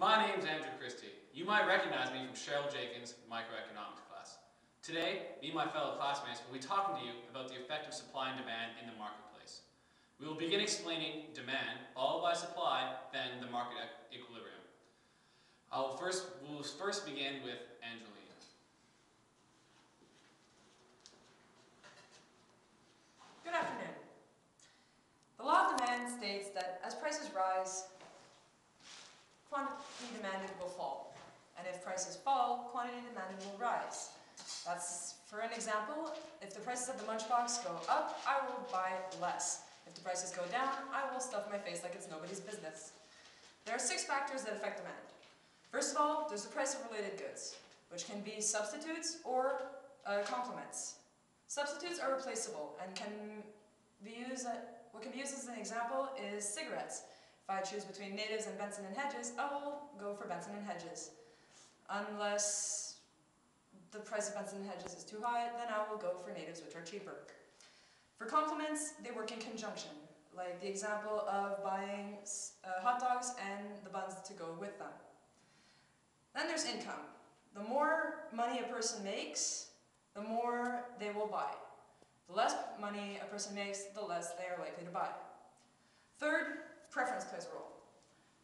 My name's Andrew Christie. You might recognize me from Cheryl Jenkins' microeconomics class. Today, me and my fellow classmates will be talking to you about the effect of supply and demand in the marketplace. We will begin explaining demand, followed by supply, then the market equilibrium. We'll first begin with Angelina. Good afternoon. The law of demand states that as prices rise, quantity demanded will fall. And if prices fall, quantity demanded will rise. That's, for an example, if the prices of the lunchbox go up, I will buy less. If the prices go down, I will stuff my face like it's nobody's business. There are 6 factors that affect demand. First of all, there's the price of related goods, which can be substitutes or complements. Substitutes are replaceable and what can be used as an example is cigarettes. If I choose between Natives and Benson and Hedges, I will go for Benson and Hedges. Unless the price of Benson and Hedges is too high, then I will go for Natives, which are cheaper. For complements, they work in conjunction, like the example of buying hot dogs and the buns to go with them. Then there's income. The more money a person makes, the more they will buy. The less money a person makes, the less they are likely to buy. Third, preference plays a role.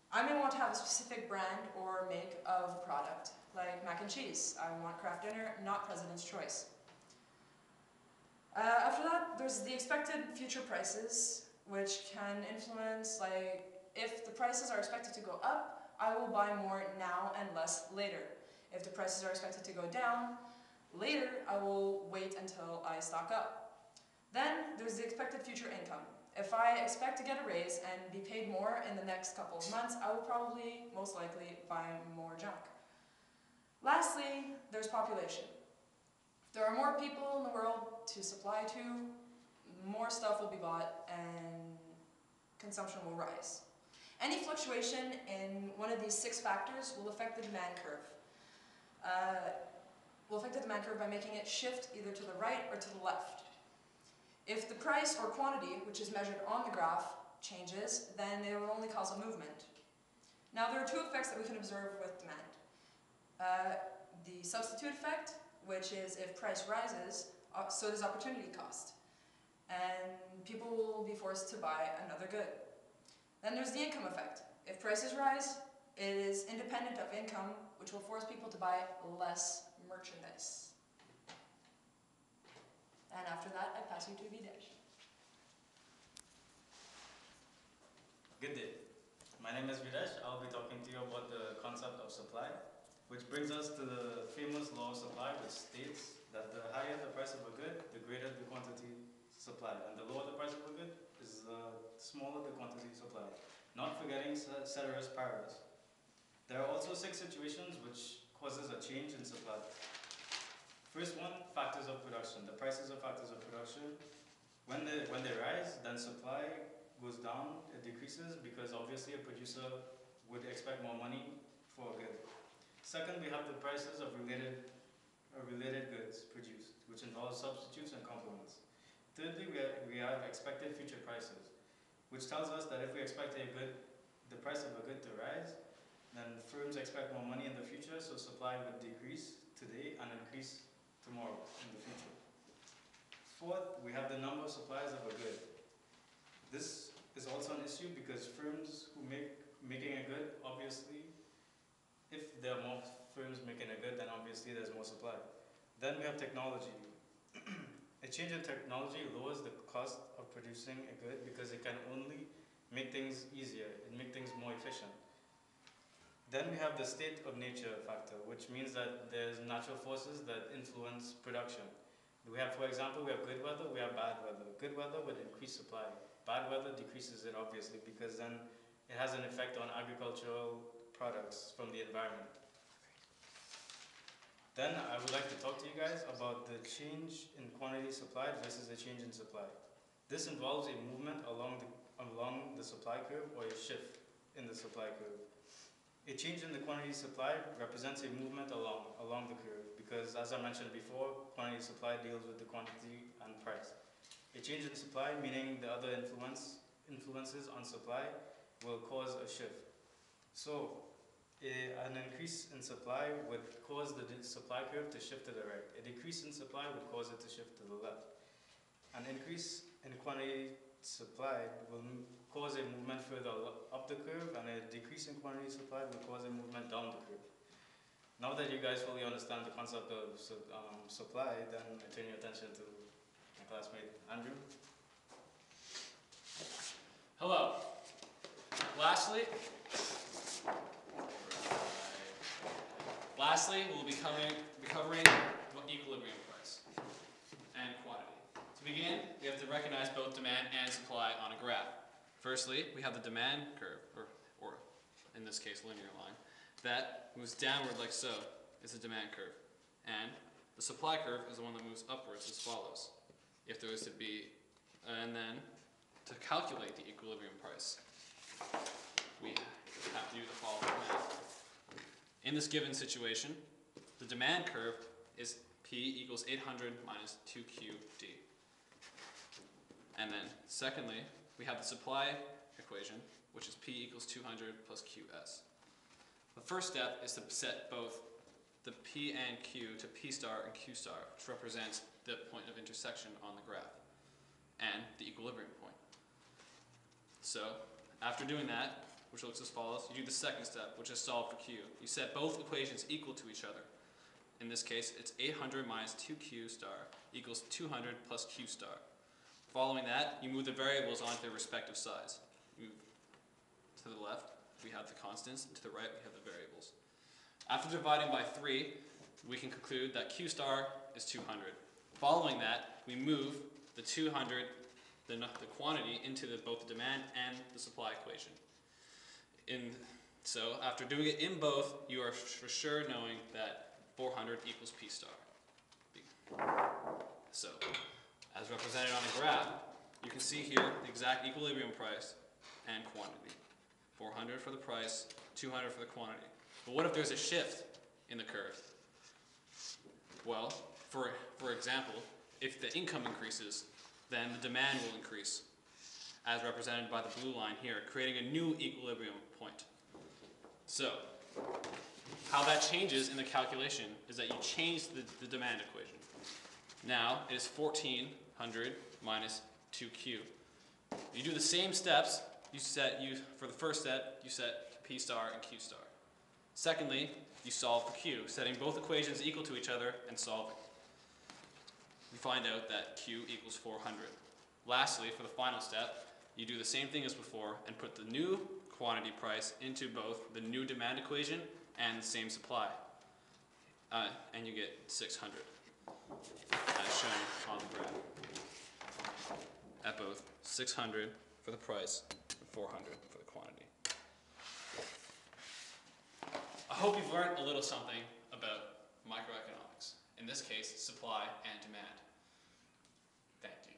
I may want to have a specific brand or make of a product, like mac and cheese. I want Kraft Dinner, not President's Choice. After that, there's the expected future prices, which can influence, like, if the prices are expected to go up, I will buy more now and less later. If the prices are expected to go down, later I will wait until I stock up. Then there's the expected future income. If I expect to get a raise and be paid more in the next couple of months, I will probably, most likely, buy more junk. Lastly, there's population. If there are more people in the world to supply to, more stuff will be bought and consumption will rise. Any fluctuation in one of these 6 factors will affect the demand curve. Will affect the demand curve by making it shift either to the right or to the left. If the price or quantity, which is measured on the graph, changes, then it will only cause a movement. Now there are 2 effects that we can observe with demand. The substitute effect, which is if price rises, so does opportunity cost. And people will be forced to buy another good. Then there's the income effect. If prices rise, it is independent of income, which will force people to buy less merchandise. And after that, I pass you to Videsh. Good day. My name is Videsh. I'll be talking to you about the concept of supply, which brings us to the famous law of supply, which states that the higher the price of a good, the greater the quantity supplied, and the lower the price of a good is the smaller the quantity supplied. Not forgetting ceteris paribus. There are also 6 situations which causes a change in supply. First one, factors of production. The prices of factors of production. When they rise, then supply goes down, it decreases because obviously a producer would expect more money for a good. Second, we have the prices of related goods produced, which involves substitutes and complements. Thirdly, we have expected future prices, which tells us that if we expect the price of a good to rise, then firms expect more money in the future, so supply would decrease today and increase tomorrow in the future. Fourth, we have the number of suppliers of a good. This is also an issue because firms who making a good, obviously, if there are more firms making a good, then obviously there's more supply. Then we have technology. A change in technology lowers the cost of producing a good because it can only make things easier, it makes things more efficient. Then we have the state of nature factor, which means that there's natural forces that influence production. We have, for example, we have good weather, we have bad weather. Good weather would increase supply. Bad weather decreases it, obviously, because then it has an effect on agricultural products from the environment. Then I would like to talk to you guys about the change in quantity supplied versus a change in supply. This involves a movement along the supply curve or a shift in the supply curve. A change in the quantity supplied represents a movement along the curve because, as I mentioned before, quantity supplied deals with the quantity and price. A change in supply, meaning the other influences on supply, will cause a shift. So, An increase in supply would cause the supply curve to shift to the right. A decrease in supply would cause it to shift to the left. An increase in quantity supplied will cause a movement further up the curve, and a decrease in quantity supplied will cause a movement down the curve. Now that you guys fully understand the concept of supply, then I turn your attention to my classmate Andrew. Hello. Lastly, we'll be covering equilibrium price and quantity. To begin, we have to recognize both demand and supply on a graph. Firstly, we have the demand curve, or in this case, linear line, that moves downward like so, is the demand curve. And the supply curve is the one that moves upwards as follows. If there was to be, and then to calculate the equilibrium price, we have to do the following math. In this given situation, the demand curve is P equals 800 minus 2QD. And then, secondly, we have the supply equation, which is P equals 200 plus QS. The first step is to set both the P and Q to P star and Q star, which represents the point of intersection on the graph, and the equilibrium point. So, after doing that, which looks as follows, you do the second step, which is solve for Q. You set both equations equal to each other. In this case, it's 800 minus 2Q star equals 200 plus Q star. Following that, you move the variables onto their respective sides. Move to the left, we have the constants, and to the right, we have the variables. After dividing by 3, we can conclude that Q star is 200. Following that, we move the 200, the quantity, into both the demand and the supply equation. So after doing it in both, you are for sure knowing that 400 equals P star. So, as represented on the graph, you can see here the exact equilibrium price and quantity. 400 for the price, 200 for the quantity. But what if there's a shift in the curve? Well, for example, if the income increases, then the demand will increase, as represented by the blue line here, creating a new equilibrium point. So, how that changes in the calculation is that you change the demand equation. Now, it is 1400 minus 2Q. You do the same steps. For the first step, you set P star and Q star. Secondly, you solve for Q, setting both equations equal to each other and solving. You find out that Q equals 400. Lastly, for the final step, you do the same thing as before and put the new quantity price into both the new demand equation and the same supply. And you get 600, as shown on the graph. At both 600 for the price and 400 for the quantity. I hope you've learned a little something about microeconomics. In this case, supply and demand. Thank you.